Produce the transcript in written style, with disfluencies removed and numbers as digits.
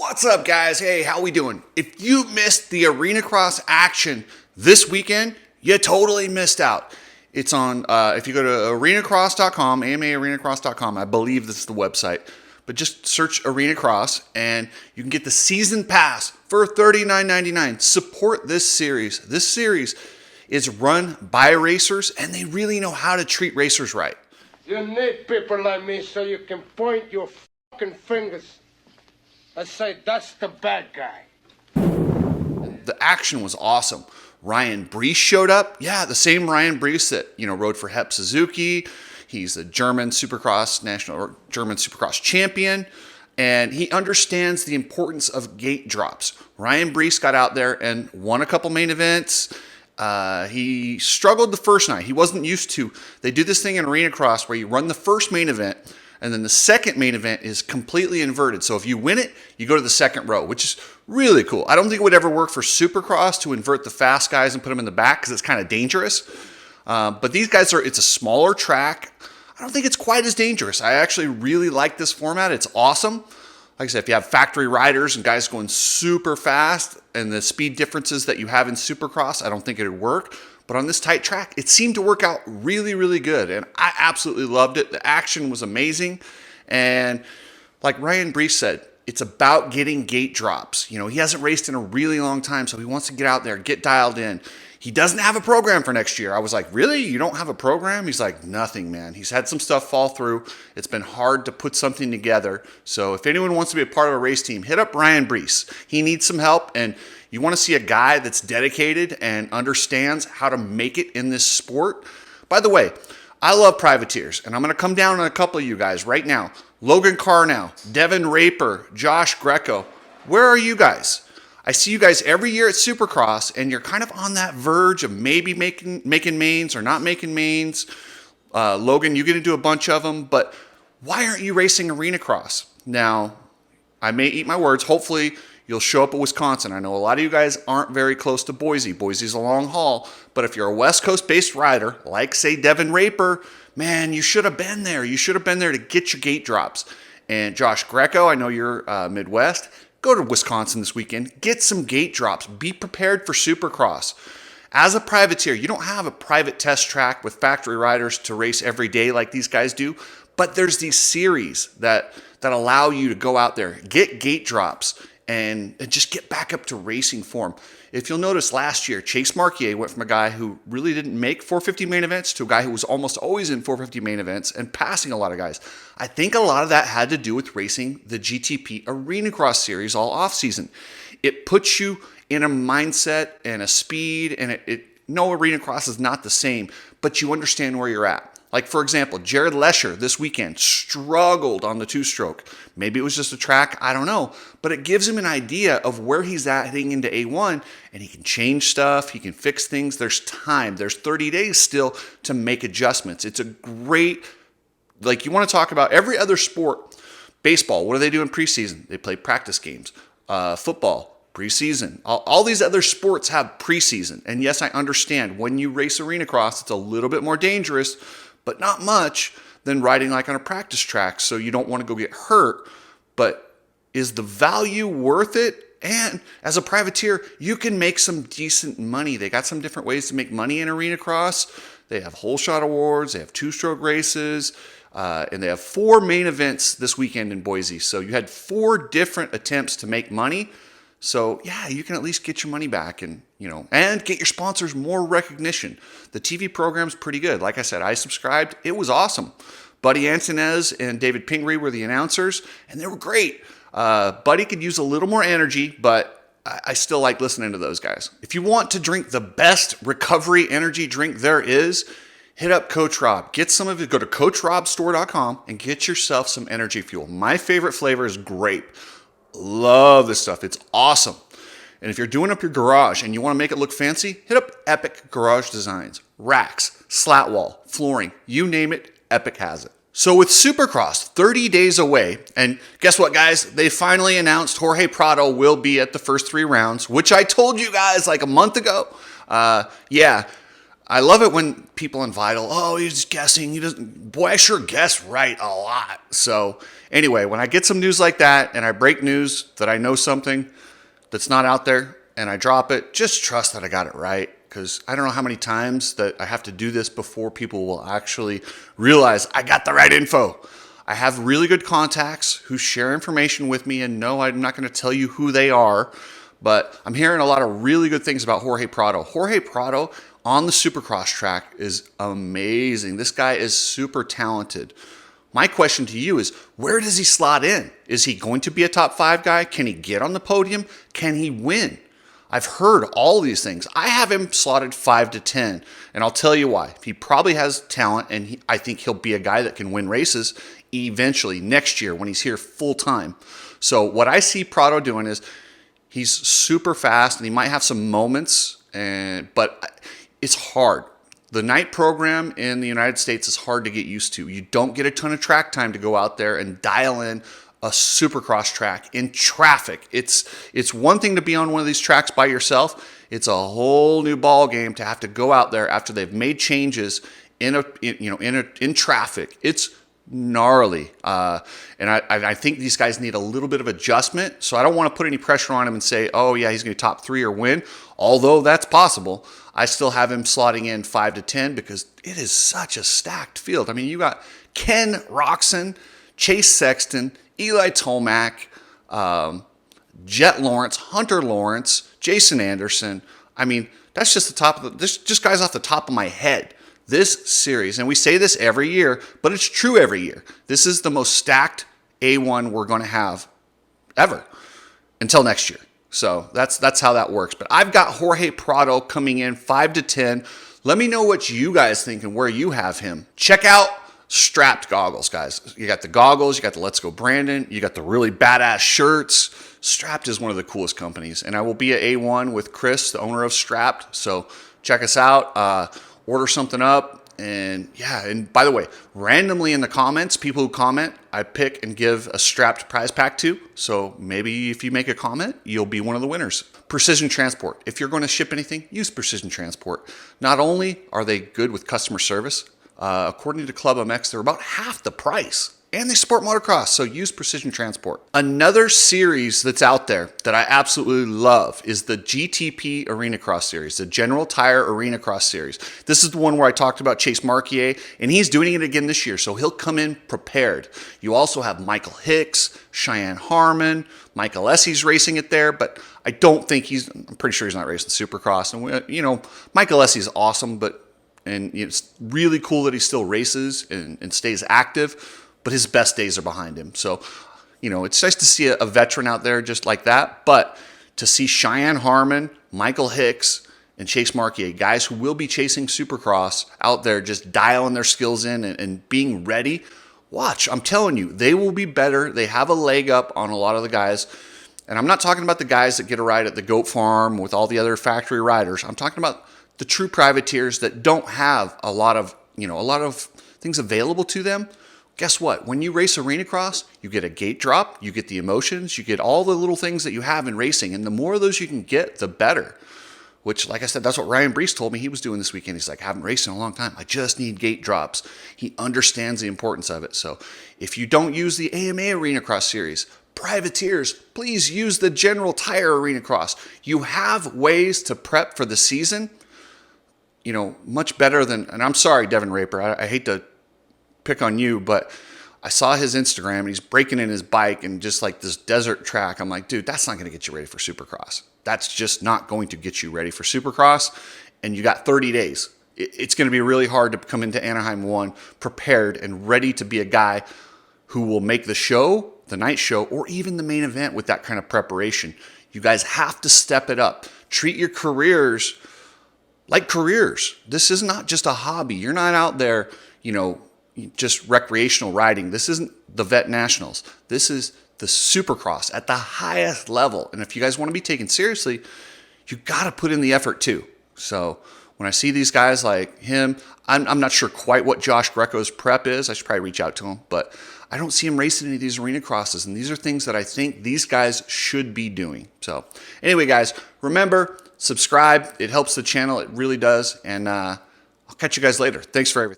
What's up, guys? Hey, how we doing? If you missed the Arenacross action this weekend, you totally missed out. It's on, if you go to arenacross.com, AMAarenacross.com, I believe this is the website, but just search Arenacross and you can get the season pass for $39.99. Support this series. This series is run by racers and they really know how to treat racers right. You need people like me so you can point your fucking fingers and say, that's the bad guy. The action was awesome. Ryan Breece showed up. Yeah, the same Ryan Breece that, rode for Hep Suzuki. He's a German Supercross champion, and he understands the importance of gate drops. Ryan Breece got out there and won a couple main events. He struggled the first night. He wasn't used to. They do this thing in Arenacross where you run the first main event, and then the second main event is completely inverted. So if you win it, you go to the second row, which is really cool. I don't think it would ever work for Supercross to invert the fast guys and put them in the back because it's kind of dangerous. But these guys it's a smaller track. I don't think it's quite as dangerous. I actually really like this format. It's awesome. Like I said, if you have factory riders and guys going super fast and the speed differences that you have in Supercross, I don't think it would work. But on this tight track, it seemed to work out really, really good. And I absolutely loved it. The action was amazing. And like Ryan Breece said, it's about getting gate drops. He hasn't raced in a really long time, so he wants to get out there, get dialed in. He doesn't have a program for next year. I was like, really? You don't have a program? He's like, nothing, man. He's had some stuff fall through. It's been hard to put something together. So if anyone wants to be a part of a race team, hit up Ryan Breece. He needs some help, and you want to see a guy that's dedicated and understands how to make it in this sport. By the way, I love privateers, and I'm going to come down on a couple of you guys right now. Logan Carnow, Devin Raper, Josh Greco. Where are you guys? I see you guys every year at Supercross, and you're kind of on that verge of maybe making mains or not making mains. Logan, you get to do a bunch of them, but why aren't you racing Arenacross? Now, I may eat my words. Hopefully, you'll show up at Wisconsin. I know a lot of you guys aren't very close to Boise. Boise's a long haul, but if you're a West Coast-based rider, like, say, Devin Raper, man, you should have been there. You should have been there to get your gate drops. And Josh Greco, I know you're Midwest. Go to Wisconsin this weekend. Get some gate drops. Be prepared for Supercross. As a privateer, you don't have a private test track with factory riders to race every day like these guys do, but there's these series that allow you to go out there, get gate drops, and just get back up to racing form. If you'll notice last year, Chase Marquier went from a guy who really didn't make 450 main events to a guy who was almost always in 450 main events and passing a lot of guys. I think a lot of that had to do with racing the GTP Arenacross series all off season. It puts you in a mindset and a speed, and no Arenacross is not the same, but you understand where you're at. Like, for example, Jared Lesher this weekend struggled on the two-stroke. Maybe it was just a track, I don't know. But it gives him an idea of where he's at heading into A1, and he can change stuff, he can fix things. There's time. There's 30 days still to make adjustments. It's a great, you want to talk about every other sport. Baseball, what do they do in preseason? They play practice games. Football, preseason. All these other sports have preseason. And yes, I understand when you race Arenacross, it's a little bit more dangerous, but not much than riding like on a practice track, so you don't want to go get hurt. But is the value worth it? And as a privateer, you can make some decent money. They got some different ways to make money in Arenacross. They have whole shot awards, they have two-stroke races, and they have 4 main events this weekend in Boise. So you had 4 different attempts to make money. So yeah, you can at least get your money back and get your sponsors more recognition. The TV program's pretty good. Like I said, I subscribed. It was awesome. Buddy Antonez and David Pingree were the announcers, and they were great. Buddy could use a little more energy, but I still like listening to those guys. If you want to drink the best recovery energy drink there is, hit up Coach Rob. Get some of it. Go to CoachRobStore.com and get yourself some energy fuel. My favorite flavor is grape. Love this stuff. It's awesome. And if you're doing up your garage and you want to make it look fancy, hit up Epic Garage Designs. Racks, slat wall, flooring, you name it, Epic has it. So with Supercross 30 days away, and guess what, guys? They finally announced Jorge Prado will be at the first 3 rounds, which I told you guys like a month ago. Yeah, I love it when people in Vital, he's guessing. He doesn't. Boy, I sure guess right a lot. So Anyway, when I get some news like that and I break news that I know something that's not out there and I drop it, just trust that I got it right. Because I don't know how many times that I have to do this before people will actually realize I got the right info. I have really good contacts who share information with me, and no, I'm not going to tell you who they are, but I'm hearing a lot of really good things about Jorge Prado. Jorge Prado on the Supercross track is amazing. This guy is super talented. My question to you is, where does he slot in? Is he going to be a top 5 guy? Can he get on the podium? Can he win? I've heard all these things. I have him slotted 5 to 10, and I'll tell you why. He probably has talent, and I think he'll be a guy that can win races eventually next year when he's here full time. So what I see Prado doing is he's super fast, and he might have some moments, but it's hard. The night program in the United States is hard to get used to. You don't get a ton of track time to go out there and dial in a Supercross track in traffic. It's one thing to be on one of these tracks by yourself. It's a whole new ball game to have to go out there after they've made changes in traffic. It's gnarly, and I think these guys need a little bit of adjustment. So I don't want to put any pressure on him and say, oh yeah, he's going to top 3 or win. Although that's possible, I still have him slotting in 5 to 10 because it is such a stacked field. I mean, you got Ken Roxon, Chase Sexton, Eli Tomac, Jet Lawrence, Hunter Lawrence, Jason Anderson. I mean, that's just the top of just guys off the top of my head. This series, and we say this every year, but it's true every year. This is the most stacked A1 we're going to have ever until next year. So that's how that works. But I've got Jorge Prado coming in 5 to 10. Let me know what you guys think and where you have him. Check out Strapped goggles, guys. You got the goggles, you got the Let's Go Brandon, you got the really badass shirts. Strapped is one of the coolest companies, and I will be at A1 with Chris, the owner of Strapped. So check us out, order something up, and yeah. And by the way, randomly in the comments, people who comment, I pick and give a Strapped prize pack to. So maybe if you make a comment, you'll be one of the winners. Precision Transport. If you're going to ship anything, use Precision Transport. Not only are they good with customer service, according to Club MX, they're about half the price, and they support motocross, so use Precision Transport. Another series that's out there that I absolutely love is the GTP Arenacross series, the General Tire Arenacross series. This is the one where I talked about Chase Marquier, and he's doing it again this year, so he'll come in prepared. You also have Michael Hicks, Cheyenne Harmon, Michael Essie's racing it there, but I don't think I'm pretty sure he's not racing Supercross. And Michael Essie's awesome, and it's really cool that he still races and stays active, but his best days are behind him. So, it's nice to see a veteran out there just like that, but to see Cheyenne Harmon, Michael Hicks, and Chase Marquier, guys who will be chasing Supercross out there just dialing their skills in and being ready, watch. I'm telling you, they will be better. They have a leg up on a lot of the guys. And I'm not talking about the guys that get a ride at the goat farm with all the other factory riders. I'm talking about the true privateers that don't have a lot of things available to them. Guess what? When you race Arenacross, you get a gate drop, you get the emotions, you get all the little things that you have in racing, and the more of those you can get, the better. Which, like I said, that's what Ryan Breece told me he was doing this weekend. He's like, I haven't raced in a long time. I just need gate drops. He understands the importance of it. So if you don't use the AMA Arenacross series, privateers, please use the General Tire Arenacross. You have ways to prep for the season, much better than, and I'm sorry, Devin Raper, I hate to pick on you, but I saw his Instagram and he's breaking in his bike and just like this desert track. I'm like, dude, that's not going to get you ready for Supercross. That's just not going to get you ready for Supercross. And you got 30 days. It's going to be really hard to come into Anaheim 1 prepared and ready to be a guy who will make the show, the night show, or even the main event with that kind of preparation. You guys have to step it up. Treat your careers like careers. This is not just a hobby. You're not out there, just recreational riding. This isn't the Vet Nationals. This is the Supercross at the highest level. And if you guys want to be taken seriously, you got to put in the effort too. So when I see these guys like him, I'm not sure quite what Josh Greco's prep is. I should probably reach out to him, but I don't see him racing any of these arena crosses. And these are things that I think these guys should be doing. So anyway, guys, remember, subscribe. It helps the channel. It really does. And I'll catch you guys later. Thanks for everything.